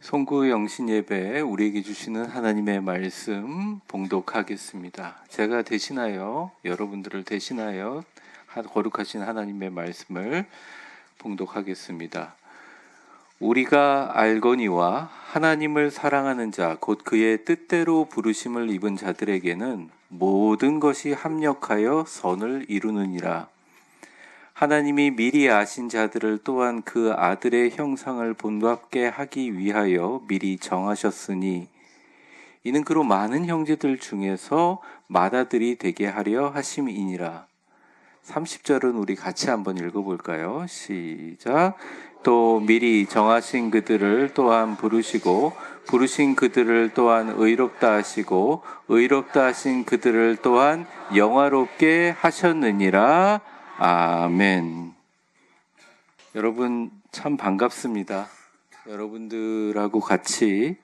송구 영신 예배 우리에게 주시는 하나님의 말씀 봉독하겠습니다. 제가 대신하여 여러분들을 대신하여 거룩하신 하나님의 말씀을 봉독하겠습니다. 우리가 알거니와 하나님을 사랑하는 자 곧 그의 뜻대로 부르심을 입은 자들에게는 모든 것이 합력하여 선을 이루느니라. 하나님이 미리 아신 자들을 또한 그 아들의 형상을 본받게 하기 위하여 미리 정하셨으니 이는 그로 많은 형제들 중에서 맏아들이 되게 하려 하심이니라. 30절은 우리 같이 한번 읽어볼까요? 시작. 또 미리 정하신 그들을 또한 부르시고 부르신 그들을 또한 의롭다 하시고 의롭다 하신 그들을 또한 영화롭게 하셨느니라. 아멘. 여러분 참 반갑습니다. 여러분들하고 같이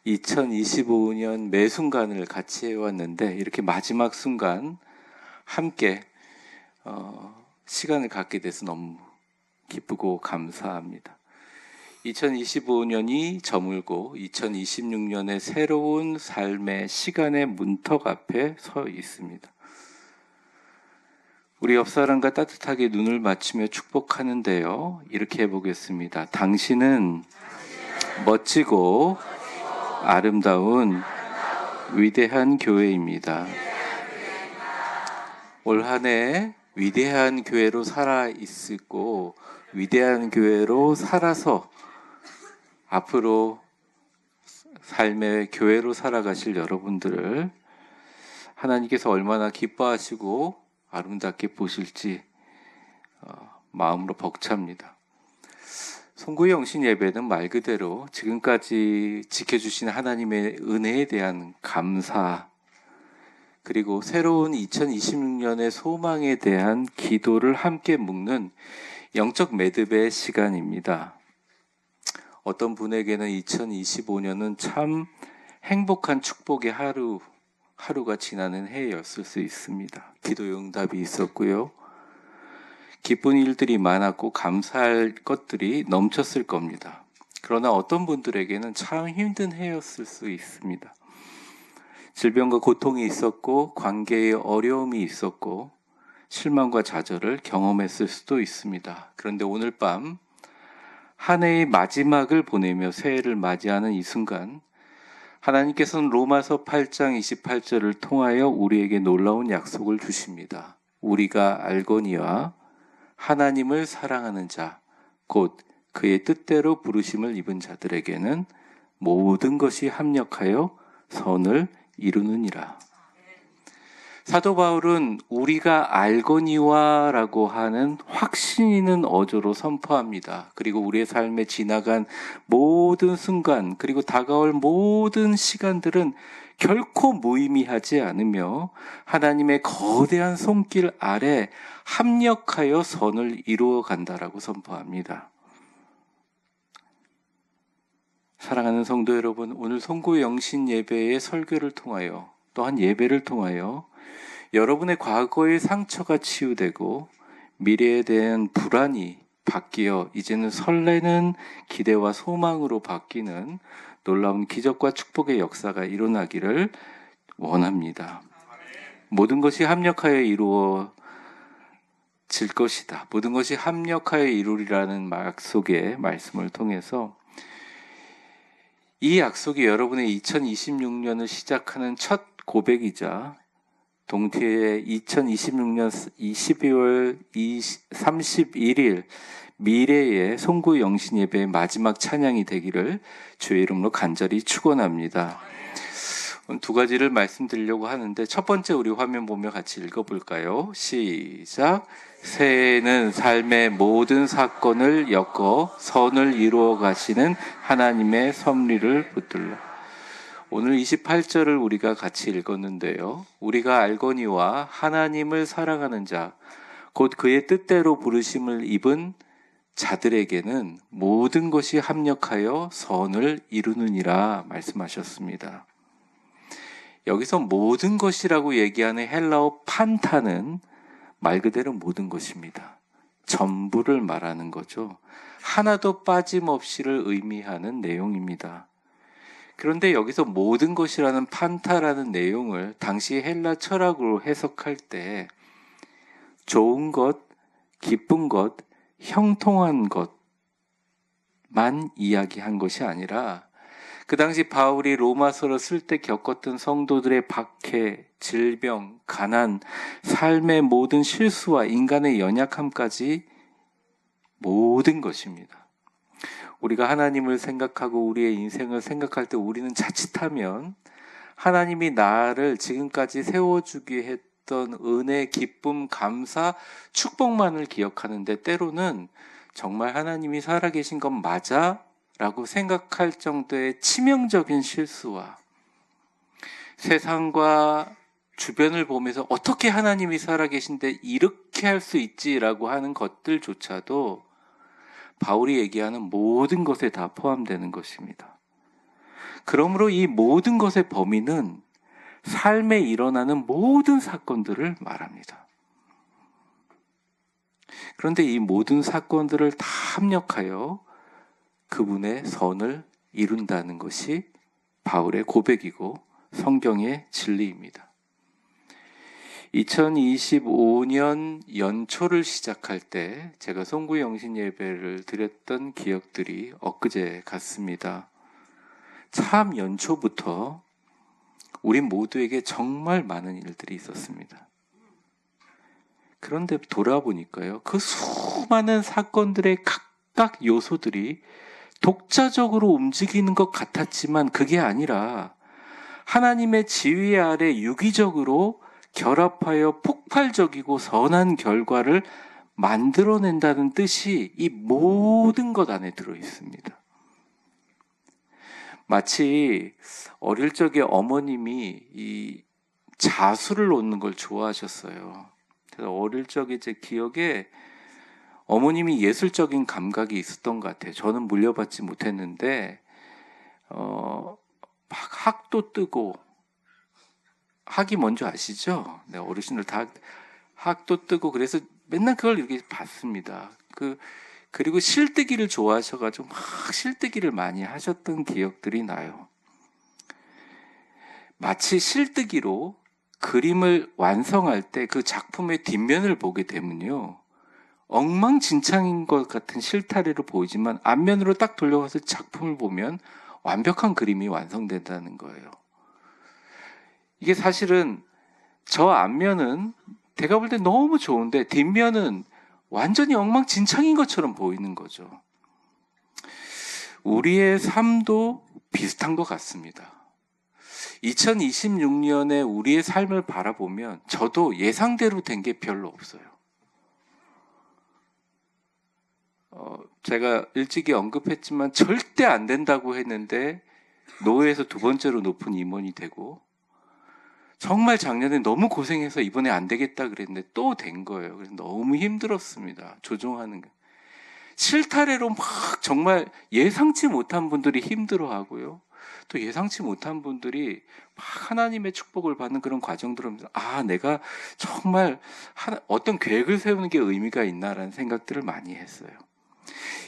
2025년 매 순간을 같이 해왔는데 이렇게 마지막 순간 함께 시간을 갖게 돼서 너무 기쁘고 감사합니다. 2025년이 저물고 2026년의 새로운 삶의 시간의 문턱 앞에 서 있습니다. 우리 옆 사람과 따뜻하게 눈을 맞추며 축복하는데요. 이렇게 해보겠습니다. 당신은 멋지고 아름다운 위대한 교회입니다. 올 한 해 위대한 교회로 살아 있고 위대한 교회로 살아서 앞으로 삶의 교회로 살아가실 여러분들을 하나님께서 얼마나 기뻐하시고 아름답게 보실지 마음으로 벅찹니다. 송구의 영신 예배는 말 그대로 지금까지 지켜주신 하나님의 은혜에 대한 감사 그리고 새로운 2026년의 소망에 대한 기도를 함께 묶는 영적 매듭의 시간입니다. 어떤 분에게는 2025년은 참 행복한 축복의 하루가 지나는 해였을 수 있습니다. 기도 응답이 있었고요. 기쁜 일들이 많았고 감사할 것들이 넘쳤을 겁니다. 그러나 어떤 분들에게는 참 힘든 해였을 수 있습니다. 질병과 고통이 있었고 관계에 어려움이 있었고 실망과 좌절을 경험했을 수도 있습니다. 그런데 오늘 밤 한 해의 마지막을 보내며 새해를 맞이하는 이 순간 하나님께서는 로마서 8장 28절을 통하여 우리에게 놀라운 약속을 주십니다. 우리가 알거니와 하나님을 사랑하는 자, 곧 그의 뜻대로 부르심을 입은 자들에게는 모든 것이 합력하여 선을 이루느니라. 사도 바울은 우리가 알거니와 라고 하는 확신 있는 어조로 선포합니다. 그리고 우리의 삶에 지나간 모든 순간 그리고 다가올 모든 시간들은 결코 무의미하지 않으며 하나님의 거대한 손길 아래 합력하여 선을 이루어 간다라고 선포합니다. 사랑하는 성도 여러분, 오늘 송구 영신 예배의 설교를 통하여 또한 예배를 통하여 여러분의 과거의 상처가 치유되고 미래에 대한 불안이 바뀌어 이제는 설레는 기대와 소망으로 바뀌는 놀라운 기적과 축복의 역사가 일어나기를 원합니다. 모든 것이 합력하여 이루어질 것이다. 모든 것이 합력하여 이루리라는 약속의 말씀을 통해서 이 약속이 여러분의 2026년을 시작하는 첫 고백이자 동티의 2026년 12월 31일 미래의 송구 영신 예배의 마지막 찬양이 되기를 주의 이름으로 간절히 축원합니다. 두 가지를 말씀드리려고 하는데 첫 번째 우리 화면 보며 같이 읽어볼까요? 시작. 새해는 삶의 모든 사건을 엮어 선을 이루어 가시는 하나님의 섭리를 붙들라. 오늘 28절을 우리가 같이 읽었는데요. 우리가 알거니와 하나님을 사랑하는 자, 곧 그의 뜻대로 부르심을 입은 자들에게는 모든 것이 합력하여 선을 이루느니라 말씀하셨습니다. 여기서 모든 것이라고 얘기하는 헬라어 판타는 말 그대로 모든 것입니다. 전부를 말하는 거죠. 하나도 빠짐없이를 의미하는 내용입니다. 그런데 여기서 모든 것이라는 판타라는 내용을 당시 헬라 철학으로 해석할 때 좋은 것, 기쁜 것, 형통한 것만 이야기한 것이 아니라 그 당시 바울이 로마서를 쓸 때 겪었던 성도들의 박해, 질병, 가난, 삶의 모든 실수와 인간의 연약함까지 모든 것입니다. 우리가 하나님을 생각하고 우리의 인생을 생각할 때 우리는 자칫하면 하나님이 나를 지금까지 세워주게 했던 은혜, 기쁨, 감사, 축복만을 기억하는데 때로는 정말 하나님이 살아계신 건 맞아? 라고 생각할 정도의 치명적인 실수와 세상과 주변을 보면서 어떻게 하나님이 살아계신데 이렇게 할 수 있지라고 하는 것들조차도 바울이 얘기하는 모든 것에 다 포함되는 것입니다. 그러므로 이 모든 것의 범위는 삶에 일어나는 모든 사건들을 말합니다. 그런데 이 모든 사건들을 다 합력하여 그분의 선을 이룬다는 것이 바울의 고백이고 성경의 진리입니다. 2025년 연초를 시작할 때 제가 송구 영신 예배를 드렸던 기억들이 엊그제 같습니다. 참 연초부터 우리 모두에게 정말 많은 일들이 있었습니다. 그런데 돌아보니까요, 그 수많은 사건들의 각각 요소들이 독자적으로 움직이는 것 같았지만 그게 아니라 하나님의 지휘 아래 유기적으로 결합하여 폭발적이고 선한 결과를 만들어낸다는 뜻이 이 모든 것 안에 들어있습니다. 마치 어릴 적에 어머님이 이 자수를 놓는 걸 좋아하셨어요. 그래서 어릴 적에 제 기억에 어머님이 예술적인 감각이 있었던 것 같아요. 저는 물려받지 못했는데 막 학도 뜨고, 학이 뭔지 아시죠? 네, 어르신들 다 학도 뜨고 그래서 맨날 그걸 이렇게 봤습니다. 그리고 실뜨기를 좋아하셔가지고 막 실뜨기를 많이 하셨던 기억들이 나요. 마치 실뜨기로 그림을 완성할 때 그 작품의 뒷면을 보게 되면요, 엉망진창인 것 같은 실타래로 보이지만 앞면으로 딱 돌려가서 작품을 보면 완벽한 그림이 완성된다는 거예요. 이게 사실은 저 앞면은 제가 볼 때 너무 좋은데 뒷면은 완전히 엉망진창인 것처럼 보이는 거죠. 우리의 삶도 비슷한 것 같습니다. 2026년에 우리의 삶을 바라보면 저도 예상대로 된 게 별로 없어요. 제가 일찍이 언급했지만 절대 안 된다고 했는데 노회에서 두 번째로 높은 임원이 되고, 정말 작년에 너무 고생해서 이번에 안 되겠다 그랬는데 또 된 거예요. 그래서 너무 힘들었습니다. 조종하는 게. 실타래로 막 정말 예상치 못한 분들이 힘들어하고요. 또 예상치 못한 분들이 막 하나님의 축복을 받는 그런 과정들을 하면서 내가 정말 어떤 계획을 세우는 게 의미가 있나라는 생각들을 많이 했어요.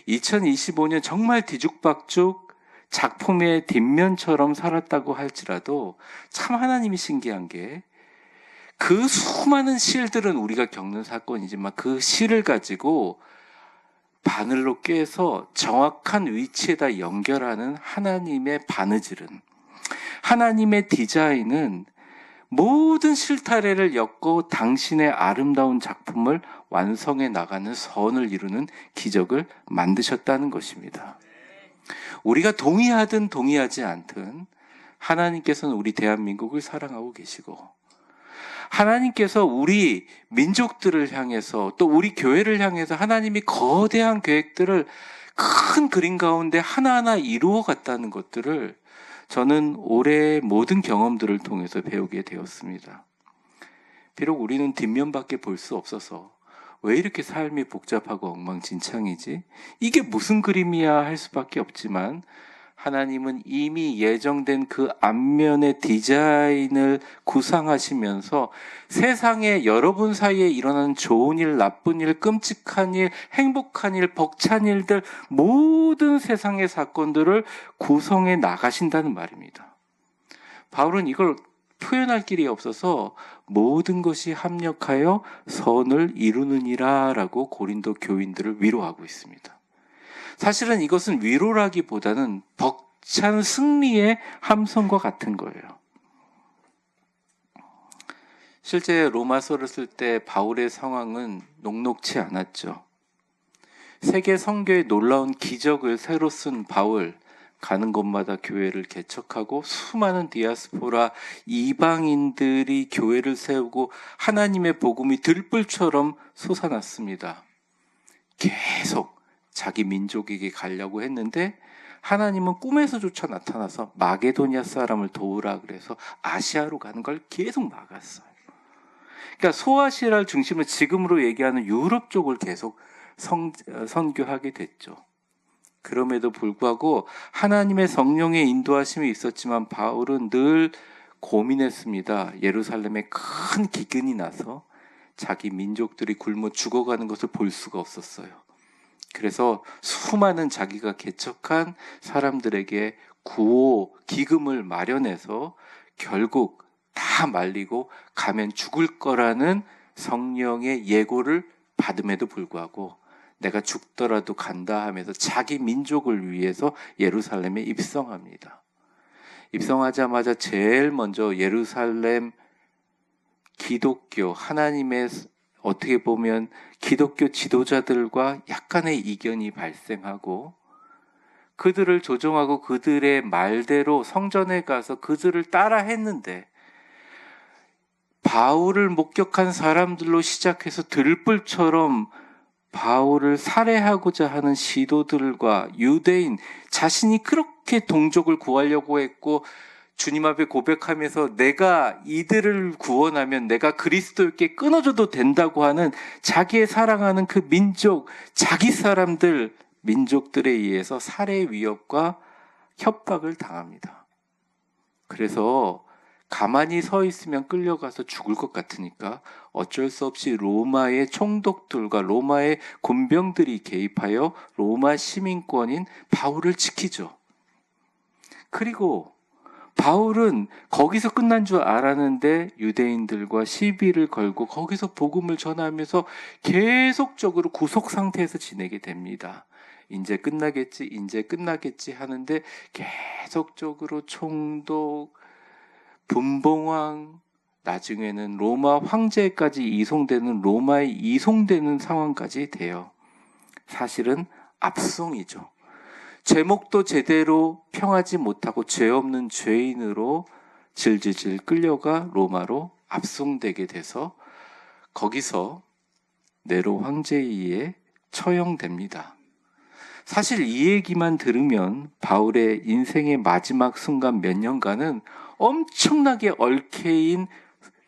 2025년 정말 뒤죽박죽 작품의 뒷면처럼 살았다고 할지라도 참 하나님이 신기한 게, 그 수많은 실들은 우리가 겪는 사건이지만 그 실을 가지고 바늘로 꿰서 정확한 위치에다 연결하는 하나님의 바느질은, 하나님의 디자인은 모든 실타래를 엮고 당신의 아름다운 작품을 완성해 나가는 선을 이루는 기적을 만드셨다는 것입니다. 우리가 동의하든 동의하지 않든 하나님께서는 우리 대한민국을 사랑하고 계시고, 하나님께서 우리 민족들을 향해서 또 우리 교회를 향해서 하나님이 거대한 계획들을 큰 그림 가운데 하나하나 이루어 갔다는 것들을 저는 올해의 모든 경험들을 통해서 배우게 되었습니다. 비록 우리는 뒷면밖에 볼 수 없어서 왜 이렇게 삶이 복잡하고 엉망진창이지? 이게 무슨 그림이야 할 수밖에 없지만, 하나님은 이미 예정된 그 앞면의 디자인을 구상하시면서 세상에 여러분 사이에 일어나는 좋은 일, 나쁜 일, 끔찍한 일, 행복한 일, 벅찬 일들, 모든 세상의 사건들을 구성해 나가신다는 말입니다. 바울은 이걸 표현할 길이 없어서 모든 것이 합력하여 선을 이루느니라 라고 고린도 교인들을 위로하고 있습니다. 사실은 이것은 위로라기보다는 벅찬 승리의 함성과 같은 거예요. 실제 로마서를 쓸 때 바울의 상황은 녹록치 않았죠. 세계 선교의 놀라운 기적을 새로 쓴 바울, 가는 곳마다 교회를 개척하고 수많은 디아스포라 이방인들이 교회를 세우고 하나님의 복음이 들불처럼 솟아났습니다. 계속 자기 민족에게 가려고 했는데 하나님은 꿈에서조차 나타나서 마게도니아 사람을 도우라 그래서 아시아로 가는 걸 계속 막았어요. 그러니까 소아시아를 중심으로 지금으로 얘기하는 유럽 쪽을 계속 선교하게 됐죠. 그럼에도 불구하고 하나님의 성령의 인도하심이 있었지만 바울은 늘 고민했습니다. 예루살렘에 큰 기근이 나서 자기 민족들이 굶어 죽어가는 것을 볼 수가 없었어요. 그래서 수많은 자기가 개척한 사람들에게 구호, 기금을 마련해서 결국 다 말리고 가면 죽을 거라는 성령의 예고를 받음에도 불구하고 내가 죽더라도 간다 하면서 자기 민족을 위해서 예루살렘에 입성합니다. 입성하자마자 제일 먼저 예루살렘 기독교, 하나님의 어떻게 보면 기독교 지도자들과 약간의 이견이 발생하고 그들을 조종하고 그들의 말대로 성전에 가서 그들을 따라 했는데 바울을 목격한 사람들로 시작해서 들불처럼 바울을 살해하고자 하는 시도들과 유대인 자신이 그렇게 동족을 구하려고 했고 주님 앞에 고백하면서 내가 이들을 구원하면 내가 그리스도께 끊어져도 된다고 하는 자기의 사랑하는 그 민족, 자기 사람들, 민족들에 의해서 살해 위협과 협박을 당합니다. 그래서 가만히 서 있으면 끌려가서 죽을 것 같으니까 어쩔 수 없이 로마의 총독들과 로마의 군병들이 개입하여 로마 시민권인 바울을 지키죠. 그리고 바울은 거기서 끝난 줄 알았는데 유대인들과 시비를 걸고 거기서 복음을 전하면서 계속적으로 구속 상태에서 지내게 됩니다. 이제 끝나겠지 하는데 계속적으로 총독, 분봉왕, 나중에는 로마 황제까지 로마에 이송되는 상황까지 돼요. 사실은 압송이죠. 제목도 제대로 평하지 못하고 죄 없는 죄인으로 질질질 끌려가 로마로 압송되게 돼서 거기서 네로 황제에 의해 처형됩니다. 사실 이 얘기만 들으면 바울의 인생의 마지막 순간 몇 년간은 엄청나게 얽혀인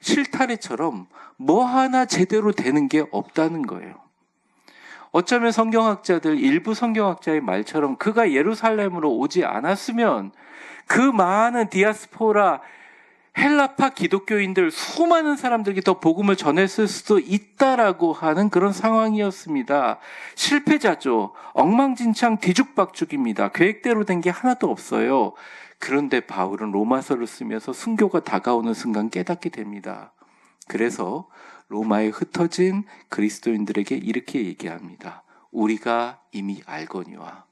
실타래처럼 뭐 하나 제대로 되는 게 없다는 거예요. 어쩌면 일부 성경학자의 말처럼 그가 예루살렘으로 오지 않았으면 그 많은 디아스포라 헬라파 기독교인들 수많은 사람들에게 더 복음을 전했을 수도 있다라고 하는 그런 상황이었습니다. 실패자죠. 엉망진창 뒤죽박죽입니다. 계획대로 된 게 하나도 없어요. 그런데 바울은 로마서를 쓰면서 순교가 다가오는 순간 깨닫게 됩니다. 그래서 로마에 흩어진 그리스도인들에게 이렇게 얘기합니다. 우리가 이미 알거니와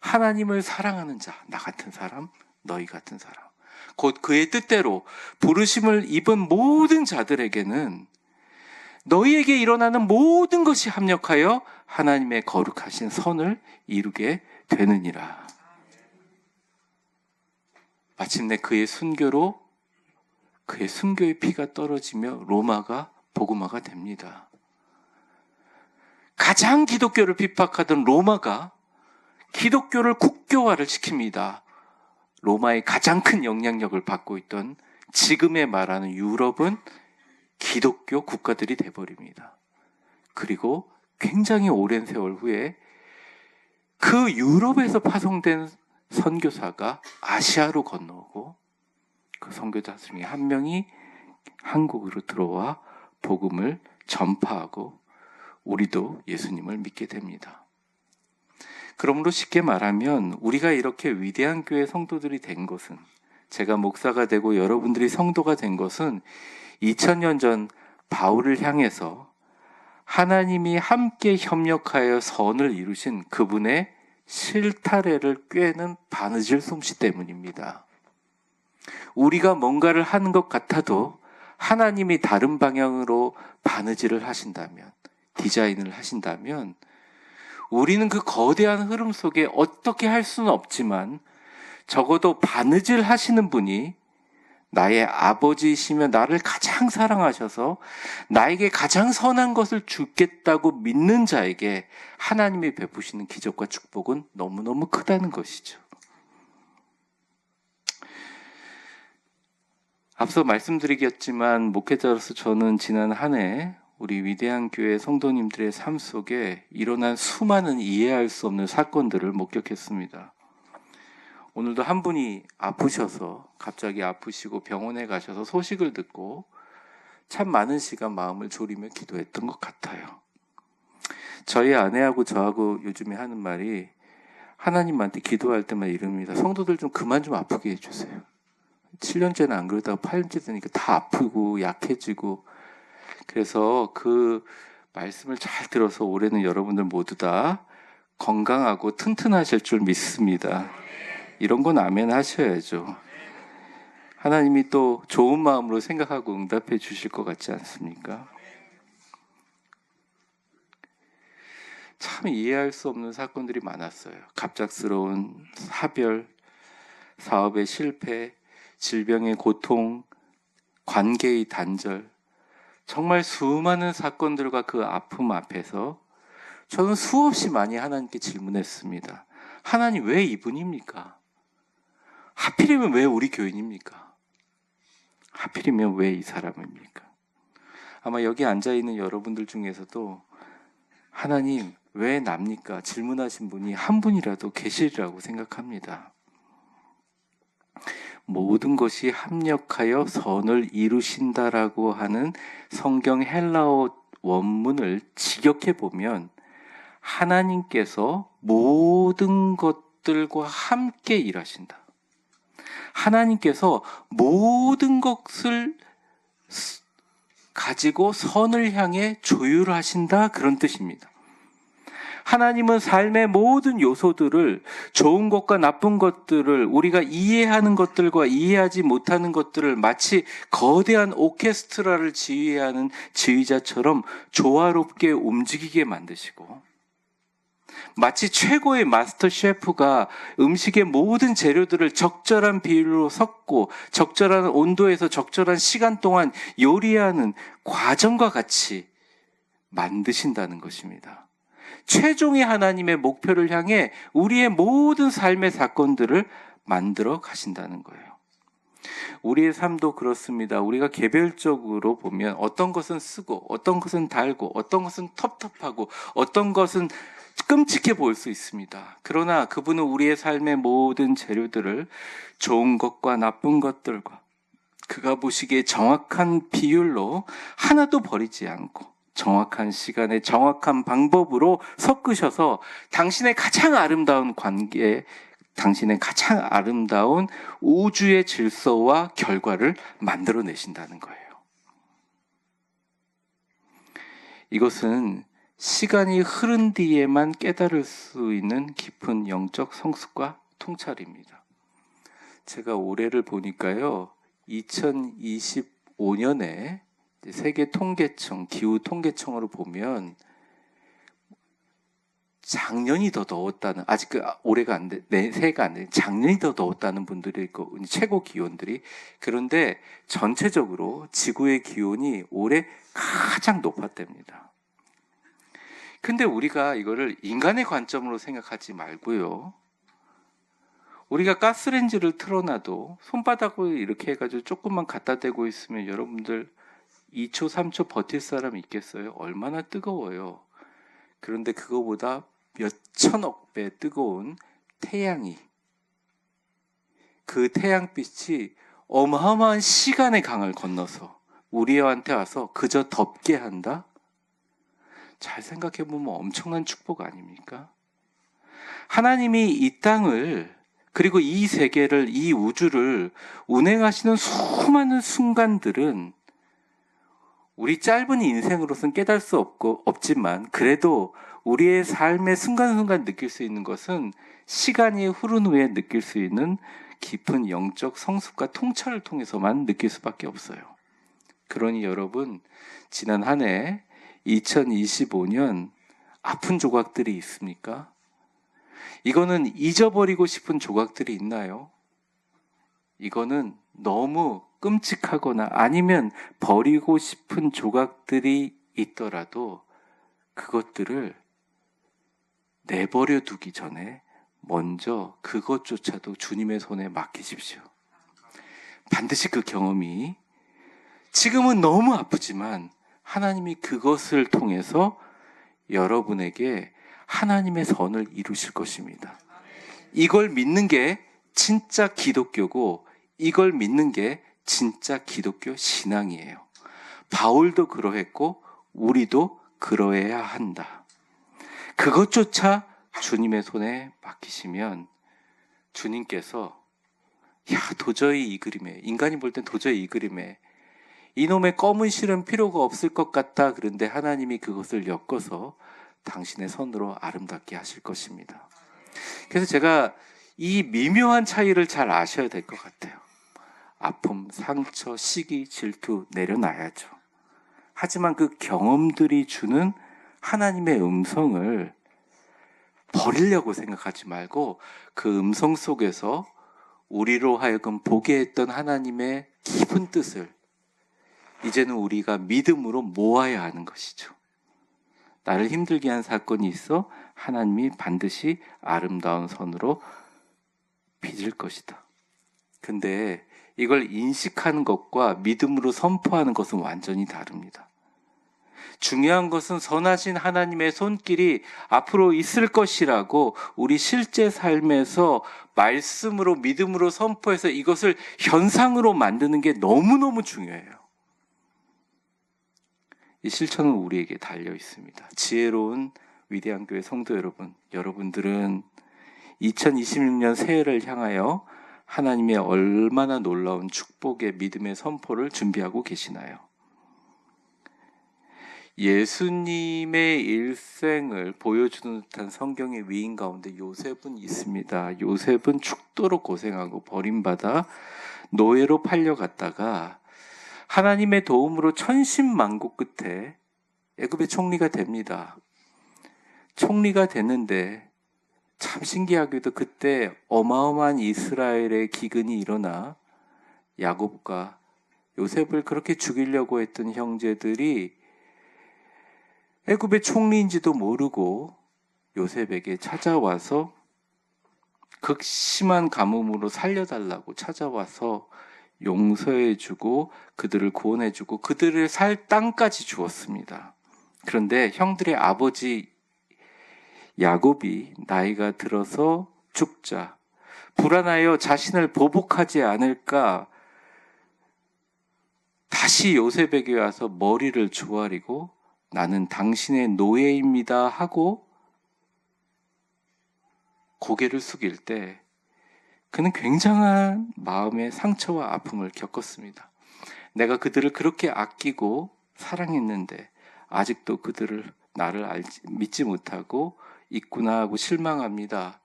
하나님을 사랑하는 자, 나 같은 사람, 너희 같은 사람, 곧 그의 뜻대로 부르심을 입은 모든 자들에게는 너희에게 일어나는 모든 것이 합력하여 하나님의 거룩하신 선을 이루게 되느니라. 마침내 그의 순교로 그의 순교의 피가 떨어지며 로마가 복음화가 됩니다. 가장 기독교를 핍박하던 로마가 기독교를 국교화를 시킵니다. 로마의 가장 큰 영향력을 받고 있던 지금에 말하는 유럽은 기독교 국가들이 돼버립니다. 그리고 굉장히 오랜 세월 후에 그 유럽에서 파송된 선교사가 아시아로 건너오고 그 선교사 중에 한 명이 한국으로 들어와 복음을 전파하고 우리도 예수님을 믿게 됩니다. 그러므로 쉽게 말하면 우리가 이렇게 위대한 교회 성도들이 된 것은, 제가 목사가 되고 여러분들이 성도가 된 것은 2000년 전 바울을 향해서 하나님이 함께 협력하여 선을 이루신 그분의 실타래를 꿰는 바느질 솜씨 때문입니다. 우리가 뭔가를 하는 것 같아도 하나님이 다른 방향으로 바느질을 하신다면, 디자인을 하신다면 우리는 그 거대한 흐름 속에 어떻게 할 수는 없지만 적어도 바느질 하시는 분이 나의 아버지이시며 나를 가장 사랑하셔서 나에게 가장 선한 것을 주겠다고 믿는 자에게 하나님이 베푸시는 기적과 축복은 너무너무 크다는 것이죠. 앞서 말씀드리겠지만 목회자로서 저는 지난 한 해 우리 위대한 교회 성도님들의 삶 속에 일어난 수많은 이해할 수 없는 사건들을 목격했습니다. 오늘도 한 분이 아프셔서 갑자기 아프시고 병원에 가셔서 소식을 듣고 참 많은 시간 마음을 졸이며 기도했던 것 같아요. 저희 아내하고 저하고 요즘에 하는 말이 하나님한테 기도할 때마다 이럽니다. 성도들 좀 그만 좀 아프게 해주세요. 7년째는 안 그러다가 8년째 되니까 다 아프고 약해지고, 그래서 그 말씀을 잘 들어서 올해는 여러분들 모두 다 건강하고 튼튼하실 줄 믿습니다. 이런 건 아멘 하셔야죠. 하나님이 또 좋은 마음으로 생각하고 응답해 주실 것 같지 않습니까? 참 이해할 수 없는 사건들이 많았어요. 갑작스러운 사별, 사업의 실패, 질병의 고통, 관계의 단절, 정말 수많은 사건들과 그 아픔 앞에서 저는 수없이 많이 하나님께 질문했습니다. 하나님, 왜 이분입니까? 하필이면 왜 우리 교인입니까? 하필이면 왜 이 사람입니까? 아마 여기 앉아있는 여러분들 중에서도 하나님, 왜 납니까? 질문하신 분이 한 분이라도 계시리라고 생각합니다. 모든 것이 합력하여 선을 이루신다라고 하는 성경 헬라어 원문을 직역해 보면 하나님께서 모든 것들과 함께 일하신다. 하나님께서 모든 것을 가지고 선을 향해 조율하신다, 그런 뜻입니다. 하나님은 삶의 모든 요소들을, 좋은 것과 나쁜 것들을, 우리가 이해하는 것들과 이해하지 못하는 것들을 마치 거대한 오케스트라를 지휘하는 지휘자처럼 조화롭게 움직이게 만드시고, 마치 최고의 마스터 셰프가 음식의 모든 재료들을 적절한 비율로 섞고 적절한 온도에서 적절한 시간 동안 요리하는 과정과 같이 만드신다는 것입니다. 최종의 하나님의 목표를 향해 우리의 모든 삶의 사건들을 만들어 가신다는 거예요. 우리의 삶도 그렇습니다. 우리가 개별적으로 보면 어떤 것은 쓰고 어떤 것은 달고 어떤 것은 텁텁하고 어떤 것은 끔찍해 보일 수 있습니다. 그러나 그분은 우리의 삶의 모든 재료들을 좋은 것과 나쁜 것들과 그가 보시기에 정확한 비율로 하나도 버리지 않고 정확한 시간에 정확한 방법으로 섞으셔서 당신의 가장 아름다운 관계, 당신의 가장 아름다운 우주의 질서와 결과를 만들어내신다는 거예요. 이것은 시간이 흐른 뒤에만 깨달을 수 있는 깊은 영적 성숙과 통찰입니다. 제가 올해를 보니까요, 2025년에 세계 통계청, 기후 통계청으로 보면 작년이 더 더웠다는, 아직 올해가 안 돼, 새해가 안 돼, 작년이 더 더웠다는 분들이 있고, 최고 기온들이. 그런데 전체적으로 지구의 기온이 올해 가장 높았답니다. 근데 우리가 이거를 인간의 관점으로 생각하지 말고요, 우리가 가스레인지를 틀어놔도 손바닥으로 이렇게 해가지고 조금만 갖다 대고 있으면 여러분들 2초, 3초 버틸 사람 있겠어요? 얼마나 뜨거워요. 그런데 그거보다 몇 천억 배 뜨거운 태양이, 그 태양빛이 어마어마한 시간의 강을 건너서 우리한테 와서 그저 덥게 한다? 잘 생각해보면 엄청난 축복 아닙니까? 하나님이 이 땅을, 그리고 이 세계를, 이 우주를 운행하시는 수많은 순간들은 우리 짧은 인생으로서는 깨달을 수 없지만, 그래도 우리의 삶의 순간순간 느낄 수 있는 것은 시간이 흐른 후에 느낄 수 있는 깊은 영적 성숙과 통찰을 통해서만 느낄 수밖에 없어요. 그러니 여러분, 지난 한 해 2025년 아픈 조각들이 있습니까? 이거는 잊어버리고 싶은 조각들이 있나요? 이거는 너무 끔찍하거나 아니면 버리고 싶은 조각들이 있더라도 그것들을 내버려 두기 전에 먼저 그것조차도 주님의 손에 맡기십시오. 반드시 그 경험이 지금은 너무 아프지만 하나님이 그것을 통해서 여러분에게 하나님의 선을 이루실 것입니다. 이걸 믿는 게 진짜 기독교고, 이걸 믿는 게 진짜 기독교 신앙이에요. 바울도 그러했고 우리도 그러해야 한다. 그것조차 주님의 손에 맡기시면 주님께서 도저히 이 그림에, 인간이 볼 땐 도저히 이 그림에 이놈의 검은 실은 필요가 없을 것 같다. 그런데 하나님이 그것을 엮어서 당신의 손으로 아름답게 하실 것입니다. 그래서 제가 이 미묘한 차이를 잘 아셔야 될 것 같아요. 아픔, 상처, 시기, 질투 내려놔야죠. 하지만 그 경험들이 주는 하나님의 음성을 버리려고 생각하지 말고 그 음성 속에서 우리로 하여금 보게 했던 하나님의 깊은 뜻을 이제는 우리가 믿음으로 모아야 하는 것이죠. 나를 힘들게 한 사건이 있어 하나님이 반드시 아름다운 선으로 빚을 것이다. 근데 이걸 인식하는 것과 믿음으로 선포하는 것은 완전히 다릅니다. 중요한 것은 선하신 하나님의 손길이 앞으로 있을 것이라고 우리 실제 삶에서 말씀으로 믿음으로 선포해서 이것을 현상으로 만드는 게 너무너무 중요해요. 이 실천은 우리에게 달려 있습니다. 지혜로운 위대한 교회 성도 여러분, 여러분들은 2026년 새해를 향하여 하나님의 얼마나 놀라운 축복의 믿음의 선포를 준비하고 계시나요? 예수님의 일생을 보여주는 듯한 성경의 위인 가운데 요셉은 있습니다. 요셉은 죽도록 고생하고 버림받아 노예로 팔려갔다가 하나님의 도움으로 천신만고 끝에 애굽의 총리가 됩니다. 총리가 됐는데 참 신기하게도 그때 어마어마한 이스라엘의 기근이 일어나 야곱과 요셉을 그렇게 죽이려고 했던 형제들이 애굽의 총리인지도 모르고 요셉에게 찾아와서 극심한 가뭄으로 살려달라고 찾아와서 용서해주고 그들을 구원해주고 그들을 살 땅까지 주었습니다. 그런데 형들의 아버지 야곱이 나이가 들어서 죽자 불안하여 자신을 보복하지 않을까 다시 요셉에게 와서 머리를 조아리고 나는 당신의 노예입니다 하고 고개를 숙일 때 그는 굉장한 마음의 상처와 아픔을 겪었습니다. 내가 그들을 그렇게 아끼고 사랑했는데 아직도 그들을 나를 믿지 못하고 있구나 하고 실망합니다.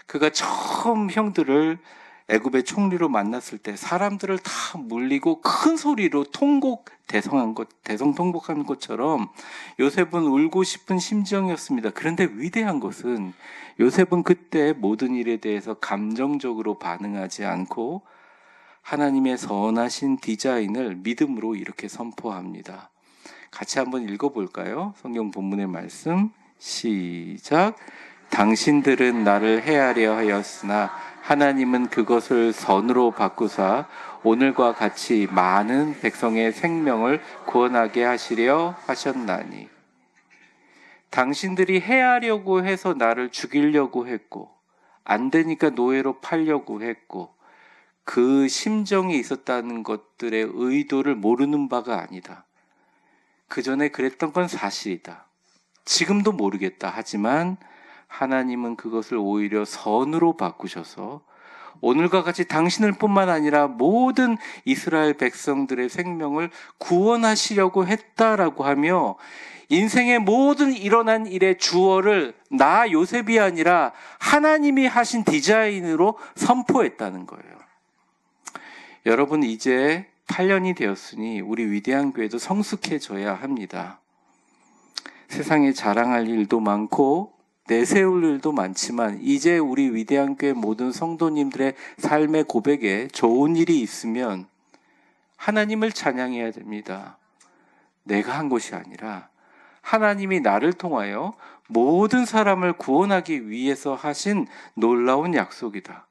그가 처음 형들을 애굽의 총리로 만났을 때 사람들을 다 물리고 큰 소리로 대성통곡한 것처럼 요셉은 울고 싶은 심정이었습니다. 그런데 위대한 것은 요셉은 그때 모든 일에 대해서 감정적으로 반응하지 않고 하나님의 선하신 디자인을 믿음으로 이렇게 선포합니다. 같이 한번 읽어볼까요? 성경 본문의 말씀 시작. 당신들은 나를 해하려 하였으나 하나님은 그것을 선으로 바꾸사 오늘과 같이 많은 백성의 생명을 구원하게 하시려 하셨나니. 당신들이 해하려고 해서 나를 죽이려고 했고 안 되니까 노예로 팔려고 했고 그 심정이 있었다는 것들의 의도를 모르는 바가 아니다. 그 전에 그랬던 건 사실이다. 지금도 모르겠다. 하지만 하나님은 그것을 오히려 선으로 바꾸셔서 오늘과 같이 당신을 뿐만 아니라 모든 이스라엘 백성들의 생명을 구원하시려고 했다라고 하며 인생의 모든 일어난 일의 주어를 나 요셉이 아니라 하나님이 하신 디자인으로 선포했다는 거예요. 여러분, 이제 8년이 되었으니 우리 위대한 교회도 성숙해져야 합니다. 세상에 자랑할 일도 많고 내세울 일도 많지만 이제 우리 위대한 교회 모든 성도님들의 삶의 고백에 좋은 일이 있으면 하나님을 찬양해야 됩니다. 내가 한 것이 아니라 하나님이 나를 통하여 모든 사람을 구원하기 위해서 하신 놀라운 약속이다.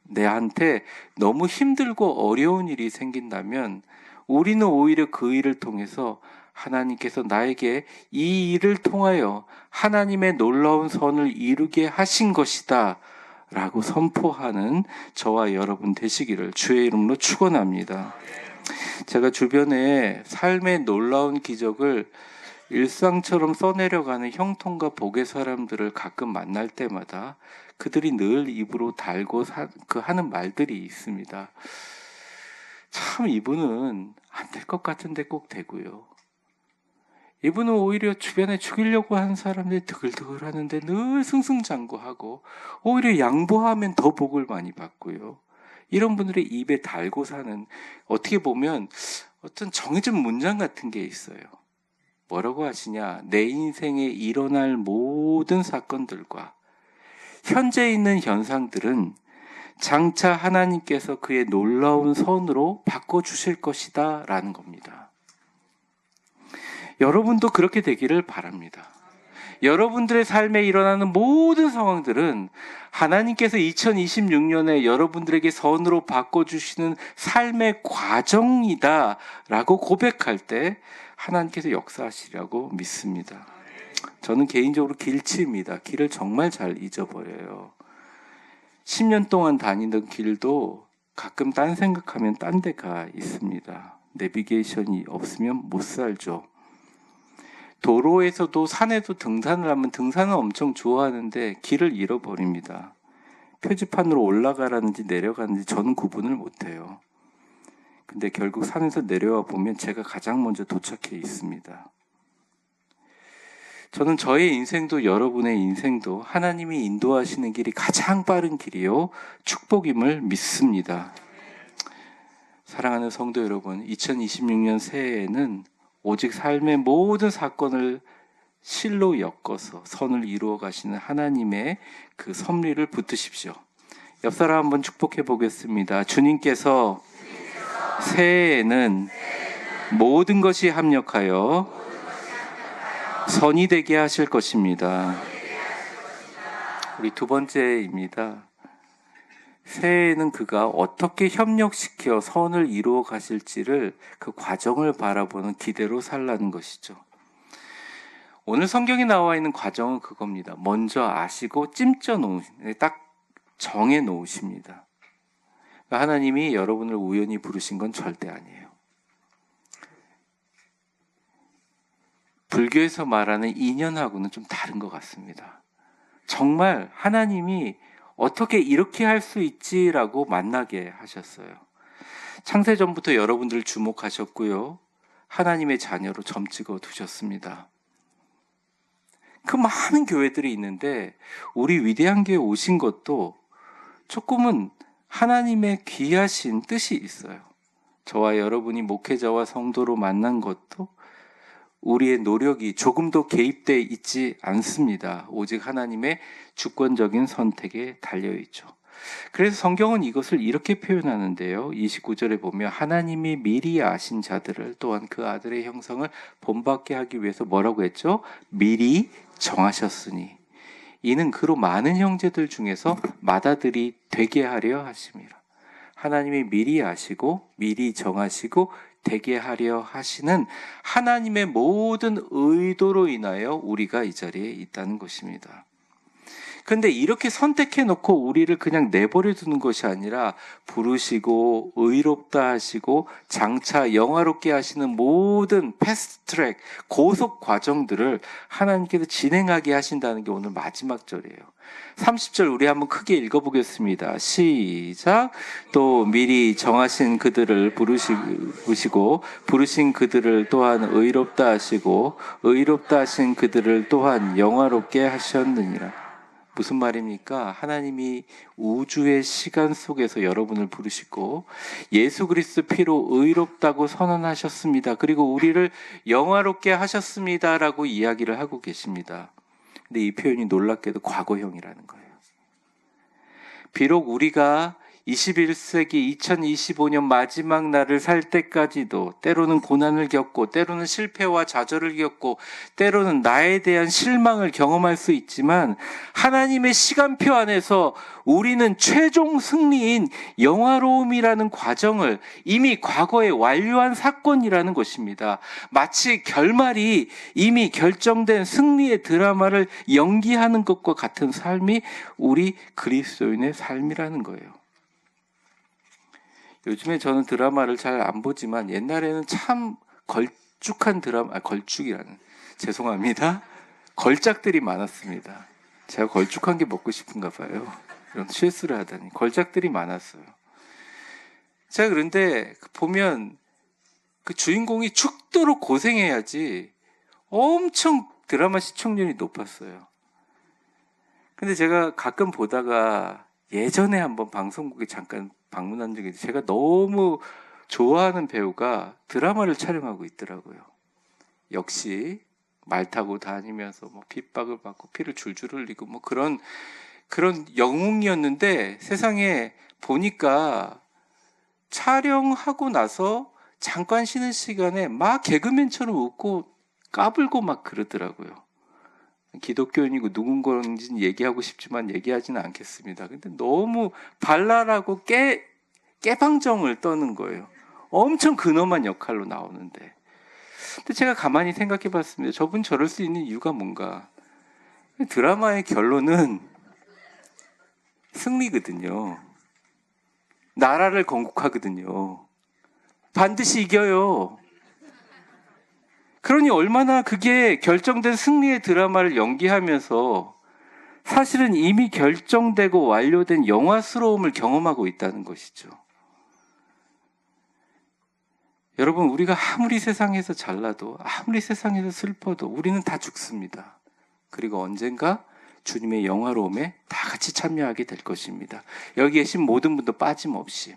내한테 너무 힘들고 어려운 일이 생긴다면 우리는 오히려 그 일을 통해서 하나님께서 나에게 이 일을 통하여 하나님의 놀라운 선을 이루게 하신 것이다 라고 선포하는 저와 여러분 되시기를 주의 이름으로 축원합니다. 제가 주변에 삶의 놀라운 기적을 일상처럼 써내려가는 형통과 복의 사람들을 가끔 만날 때마다 그들이 늘 입으로 달고 하는 말들이 있습니다. 참 이분은 안 될 것 같은데 꼭 되고요. 이분은 오히려 주변에 죽이려고 하는 사람들이 드글드글 하는데 늘 승승장구하고 오히려 양보하면 더 복을 많이 받고요. 이런 분들의 입에 달고 사는, 어떻게 보면 어떤 정해진 문장 같은 게 있어요. 뭐라고 하시냐? 내 인생에 일어날 모든 사건들과 현재 있는 현상들은 장차 하나님께서 그의 놀라운 선으로 바꿔주실 것이다 라는 겁니다. 여러분도 그렇게 되기를 바랍니다. 여러분들의 삶에 일어나는 모든 상황들은 하나님께서 2026년에 여러분들에게 선으로 바꿔주시는 삶의 과정이다 라고 고백할 때 하나님께서 역사하시려고 믿습니다. 저는 개인적으로 길치입니다. 길을 정말 잘 잊어버려요. 10년 동안 다니던 길도 가끔 딴 생각하면 딴 데 가 있습니다. 내비게이션이 없으면 못 살죠. 도로에서도 산에도 등산을 하면 등산은 엄청 좋아하는데 길을 잃어버립니다. 표지판으로 올라가라는지 내려가는지 저는 구분을 못해요. 근데 결국 산에서 내려와 보면 제가 가장 먼저 도착해 있습니다. 저는 저의 인생도 여러분의 인생도 하나님이 인도하시는 길이 가장 빠른 길이요 축복임을 믿습니다. 사랑하는 성도 여러분, 2026년 새해에는 오직 삶의 모든 사건을 실로 엮어서 선을 이루어 가시는 하나님의 그 섭리를 붙드십시오. 옆 사람 한번 축복해 보겠습니다. 주님께서 새해에는 모든 것이 합력하여 선이 되게 하실 것입니다. 우리 두 번째입니다. 새해에는 그가 어떻게 협력시켜 선을 이루어 가실지를 그 과정을 바라보는 기대로 살라는 것이죠. 오늘 성경에 나와 있는 과정은 그겁니다. 먼저 아시고 찜쪄 놓으신, 딱 정해 놓으십니다. 하나님이 여러분을 우연히 부르신 건 절대 아니에요. 불교에서 말하는 인연하고는 좀 다른 것 같습니다. 정말 하나님이 어떻게 이렇게 할 수 있지라고 만나게 하셨어요. 창세전부터 여러분들을 주목하셨고요. 하나님의 자녀로 점찍어 두셨습니다. 그 많은 교회들이 있는데 우리 위대한 교회 오신 것도 조금은 하나님의 귀하신 뜻이 있어요. 저와 여러분이 목회자와 성도로 만난 것도 우리의 노력이 조금도 개입되어 있지 않습니다. 오직 하나님의 주권적인 선택에 달려있죠. 그래서 성경은 이것을 이렇게 표현하는데요. 29절에 보면 하나님이 미리 아신 자들을 또한 그 아들의 형상을 본받게 하기 위해서 뭐라고 했죠? 미리 정하셨으니 이는 그로 많은 형제들 중에서 맏아들이 되게 하려 하심이라. 하나님이 미리 아시고 미리 정하시고 되게 하려 하시는 하나님의 모든 의도로 인하여 우리가 이 자리에 있다는 것입니다. 근데 이렇게 선택해 놓고 우리를 그냥 내버려 두는 것이 아니라 부르시고 의롭다 하시고 장차 영화롭게 하시는 모든 패스트트랙 고속 과정들을 하나님께서 진행하게 하신다는 게 오늘 마지막 절이에요. 30절 우리 한번 크게 읽어보겠습니다. 시작. 또 미리 정하신 그들을 부르시고 부르신 그들을 또한 의롭다 하시고 의롭다 하신 그들을 또한 영화롭게 하셨느니라. 무슨 말입니까? 하나님이 우주의 시간 속에서 여러분을 부르시고 예수 그리스도 피로 의롭다고 선언하셨습니다. 그리고 우리를 영화롭게 하셨습니다라고 이야기를 하고 계십니다. 근데 이 표현이 놀랍게도 과거형이라는 거예요. 비록 우리가 21세기 2025년 마지막 날을 살 때까지도 때로는 고난을 겪고 때로는 실패와 좌절을 겪고 때로는 나에 대한 실망을 경험할 수 있지만 하나님의 시간표 안에서 우리는 최종 승리인 영화로움이라는 과정을 이미 과거에 완료한 사건이라는 것입니다. 마치 결말이 이미 결정된 승리의 드라마를 연기하는 것과 같은 삶이 우리 그리스도인의 삶이라는 거예요. 요즘에 저는 드라마를 잘 안 보지만 옛날에는 참 걸쭉한 드라마, 걸쭉이라는, 죄송합니다. 걸작들이 많았습니다. 제가 걸쭉한 게 먹고 싶은가 봐요. 이런 실수를 하다니. 걸작들이 많았어요. 제가 그런데 보면 그 주인공이 죽도록 고생해야지 엄청 드라마 시청률이 높았어요. 근데 제가 가끔 보다가 예전에 한번 방송국에 잠깐 방문한 적이 있는데 제가 너무 좋아하는 배우가 드라마를 촬영하고 있더라고요. 역시 말 타고 다니면서 뭐 핍박을 받고 피를 줄줄 흘리고 뭐 그런 영웅이었는데 세상에 보니까 촬영하고 나서 잠깐 쉬는 시간에 막 개그맨처럼 웃고 까불고 막 그러더라고요. 기독교인이고 누군가인지는 얘기하고 싶지만 얘기하지는 않겠습니다. 근데 너무 발랄하고 깨방정을 떠는 거예요. 엄청 근엄한 역할로 나오는데. 근데 제가 가만히 생각해 봤습니다. 저분 저럴 수 있는 이유가 뭔가. 드라마의 결론은 승리거든요. 나라를 건국하거든요. 반드시 이겨요. 그러니 얼마나 그게 결정된 승리의 드라마를 연기하면서 사실은 이미 결정되고 완료된 영화스러움을 경험하고 있다는 것이죠. 여러분, 우리가 아무리 세상에서 잘나도 아무리 세상에서 슬퍼도 우리는 다 죽습니다. 그리고 언젠가 주님의 영화로움에 다 같이 참여하게 될 것입니다. 여기 계신 모든 분도 빠짐없이.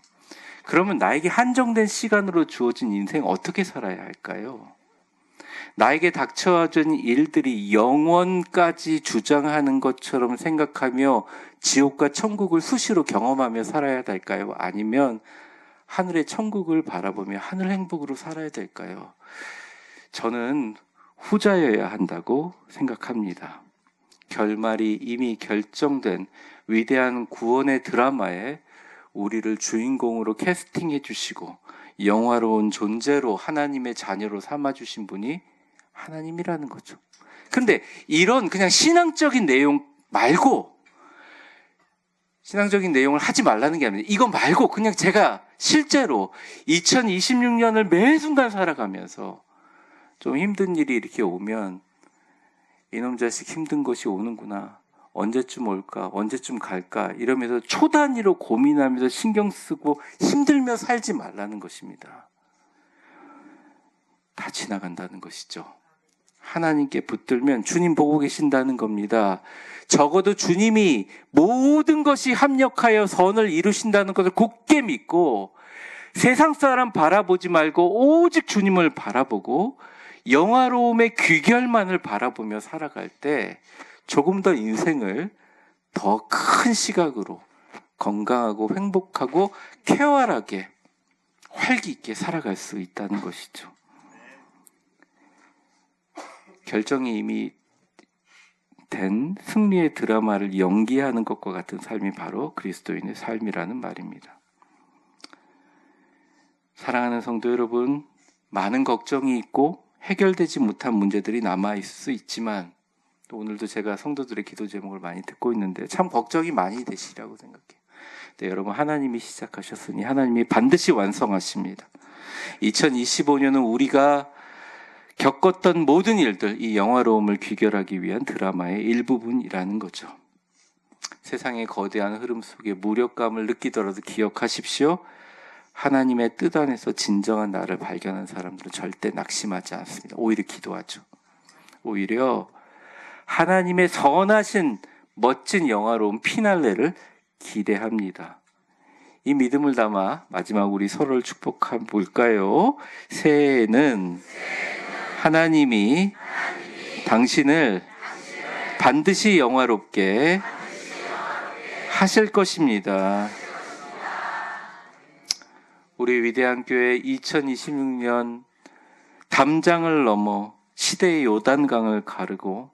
그러면 나에게 한정된 시간으로 주어진 인생 어떻게 살아야 할까요? 나에게 닥쳐진 일들이 영원까지 주장하는 것처럼 생각하며 지옥과 천국을 수시로 경험하며 살아야 될까요? 아니면 하늘의 천국을 바라보며 하늘 행복으로 살아야 될까요? 저는 후자여야 한다고 생각합니다. 결말이 이미 결정된 위대한 구원의 드라마에 우리를 주인공으로 캐스팅해 주시고 영화로운 존재로 하나님의 자녀로 삼아주신 분이 하나님이라는 거죠. 근데 이런 그냥 신앙적인 내용 말고, 신앙적인 내용을 하지 말라는 게 아니라 이거 말고 그냥 제가 실제로 2026년을 매 순간 살아가면서 좀 힘든 일이 이렇게 오면 이놈 자식 힘든 것이 오는구나, 언제쯤 올까, 언제쯤 갈까 이러면서 초단위로 고민하면서 신경 쓰고 힘들며 살지 말라는 것입니다. 다 지나간다는 것이죠. 하나님께 붙들면 주님 보고 계신다는 겁니다. 적어도 주님이 모든 것이 합력하여 선을 이루신다는 것을 굳게 믿고 세상 사람 바라보지 말고 오직 주님을 바라보고 영화로움의 귀결만을 바라보며 살아갈 때 조금 더 인생을 더 큰 시각으로 건강하고 행복하고 쾌활하게 활기 있게 살아갈 수 있다는 것이죠. 결정이 이미 된 승리의 드라마를 연기하는 것과 같은 삶이 바로 그리스도인의 삶이라는 말입니다. 사랑하는 성도 여러분, 많은 걱정이 있고 해결되지 못한 문제들이 남아있을 수 있지만, 또 오늘도 제가 성도들의 기도 제목을 많이 듣고 있는데 참 걱정이 많이 되시라고 생각해요. 네, 여러분, 하나님이 시작하셨으니 하나님이 반드시 완성하십니다. 2025년은 우리가 겪었던 모든 일들, 이 영화로움을 귀결하기 위한 드라마의 일부분이라는 거죠. 세상의 거대한 흐름 속에 무력감을 느끼더라도 기억하십시오. 하나님의 뜻 안에서 진정한 나를 발견한 사람들은 절대 낙심하지 않습니다. 오히려 기도하죠. 오히려 하나님의 선하신 멋진 영화로운 피날레를 기대합니다. 이 믿음을 담아 마지막 우리 서로를 축복해 볼까요? 새해에는 하나님이 당신을 반드시 영화롭게 하실 것입니다. 우리 위대한 교회 2026년 담장을 넘어 시대의 요단강을 가르고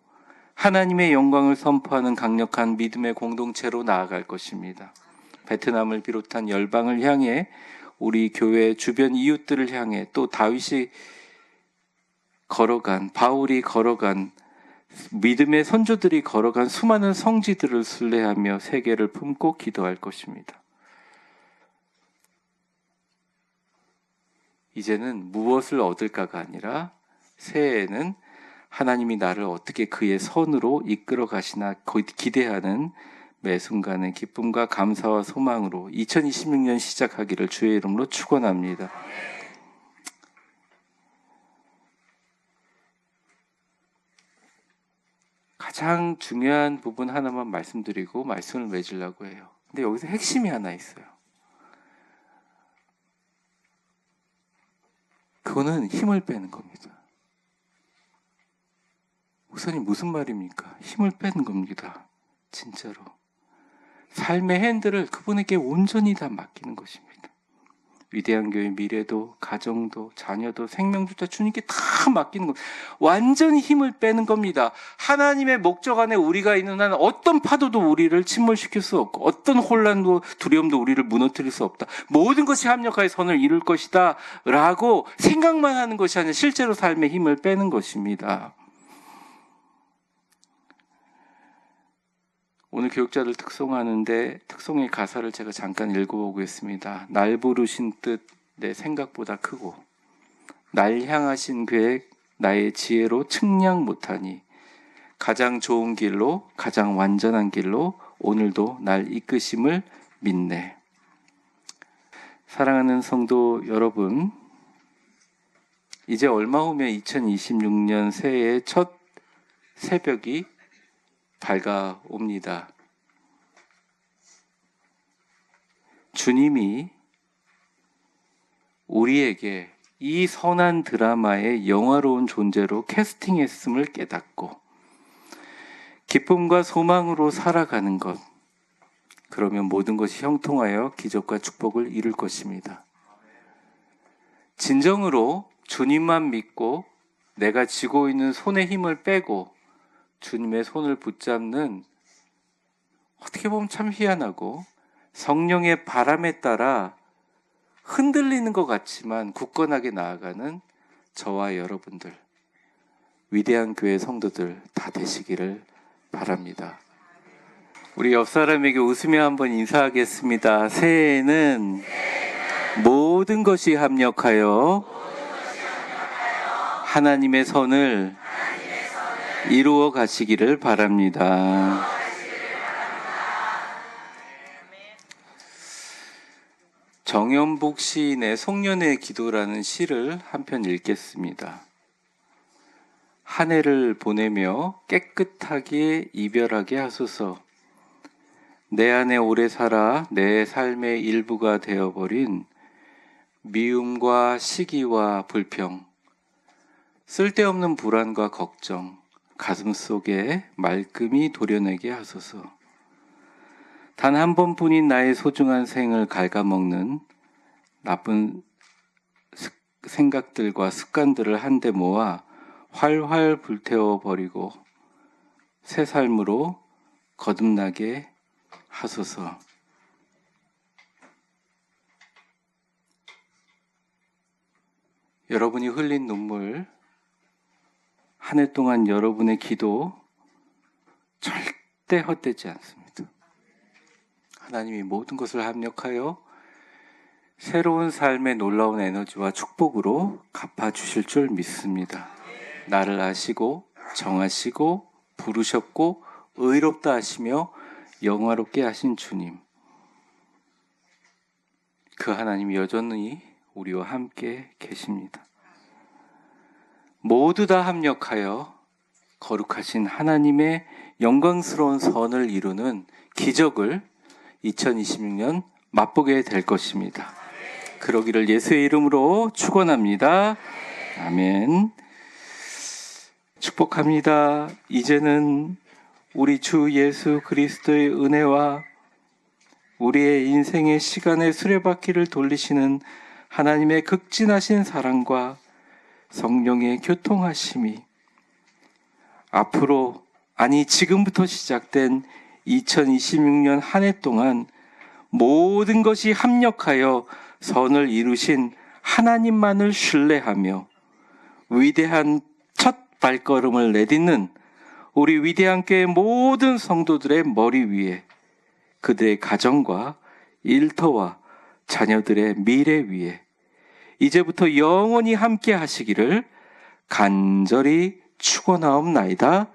하나님의 영광을 선포하는 강력한 믿음의 공동체로 나아갈 것입니다. 베트남을 비롯한 열방을 향해, 우리 교회 주변 이웃들을 향해, 또 다윗이 걸어간, 바울이 걸어간, 믿음의 선조들이 걸어간 수많은 성지들을 순례하며 세계를 품고 기도할 것입니다. 이제는 무엇을 얻을까가 아니라 새해에는 하나님이 나를 어떻게 그의 선으로 이끌어 가시나 기대하는 매 순간의 기쁨과 감사와 소망으로 2026년 시작하기를 주의 이름으로 축원합니다. 가장 중요한 부분 하나만 말씀드리고 말씀을 맺으려고 해요. 근데 여기서 핵심이 하나 있어요. 그거는 힘을 빼는 겁니다. 목사님, 무슨 말입니까? 힘을 빼는 겁니다. 진짜로. 삶의 핸들을 그분에게 온전히 다 맡기는 것입니다. 위대한 교회 미래도, 가정도, 자녀도, 생명조차 주님께 다 맡기는 겁니다. 완전히 힘을 빼는 겁니다. 하나님의 목적 안에 우리가 있는 한 어떤 파도도 우리를 침몰시킬 수 없고, 어떤 혼란도 두려움도 우리를 무너뜨릴 수 없다. 모든 것이 합력하여 선을 이룰 것이다 라고 생각만 하는 것이 아니라 실제로 삶의 힘을 빼는 것입니다. 오늘 교육자를 특송하는데 특송의 가사를 제가 잠깐 읽어보겠습니다. 날 부르신 뜻 내 생각보다 크고, 날 향하신 계획 나의 지혜로 측량 못하니, 가장 좋은 길로, 가장 완전한 길로 오늘도 날 이끄심을 믿네. 사랑하는 성도 여러분, 이제 얼마 후면 2026년 새해의 첫 새벽이 밝아옵니다. 주님이 우리에게 이 선한 드라마의 영화로운 존재로 캐스팅했음을 깨닫고 기쁨과 소망으로 살아가는 것, 그러면 모든 것이 형통하여 기적과 축복을 이룰 것입니다. 진정으로 주님만 믿고 내가 쥐고 있는 손의 힘을 빼고 주님의 손을 붙잡는, 어떻게 보면 참 희한하고 성령의 바람에 따라 흔들리는 것 같지만 굳건하게 나아가는 저와 여러분들, 위대한 교회 성도들 다 되시기를 바랍니다. 우리 옆 사람에게 웃으며 한번 인사하겠습니다. 새해에는 모든 것이 합력하여 하나님의 선을 이루어 가시기를 바랍니다. 정연복 시인의 송년회 기도라는 시를 한 편 읽겠습니다. 한 해를 보내며 깨끗하게 이별하게 하소서. 내 안에 오래 살아 내 삶의 일부가 되어버린 미움과 시기와 불평, 쓸데없는 불안과 걱정, 가슴 속에 말끔히 도려내게 하소서. 단 한 번뿐인 나의 소중한 생을 갉아먹는 나쁜 생각들과 습관들을 한데 모아 활활 불태워버리고 새 삶으로 거듭나게 하소서. 여러분이 흘린 눈물, 한 해 동안 여러분의 기도 절대 헛되지 않습니다. 하나님이 모든 것을 합력하여 새로운 삶의 놀라운 에너지와 축복으로 갚아주실 줄 믿습니다. 나를 아시고 정하시고 부르셨고 의롭다 하시며 영화롭게 하신 주님, 그 하나님이 여전히 우리와 함께 계십니다. 모두 다 합력하여 거룩하신 하나님의 영광스러운 선을 이루는 기적을 2026년 맛보게 될 것입니다. 그러기를 예수의 이름으로 축원합니다. 아멘. 축복합니다. 이제는 우리 주 예수 그리스도의 은혜와 우리의 인생의 시간의 수레바퀴를 돌리시는 하나님의 극진하신 사랑과 성령의 교통하심이 앞으로, 아니 지금부터 시작된 2026년 한 해 동안 모든 것이 합력하여 선을 이루신 하나님만을 신뢰하며 위대한 첫 발걸음을 내딛는 우리 위대한 교회 모든 성도들의 머리 위에, 그들의 가정과 일터와 자녀들의 미래 위에 이제부터 영원히 함께 하시기를 간절히 축원하옵나이다.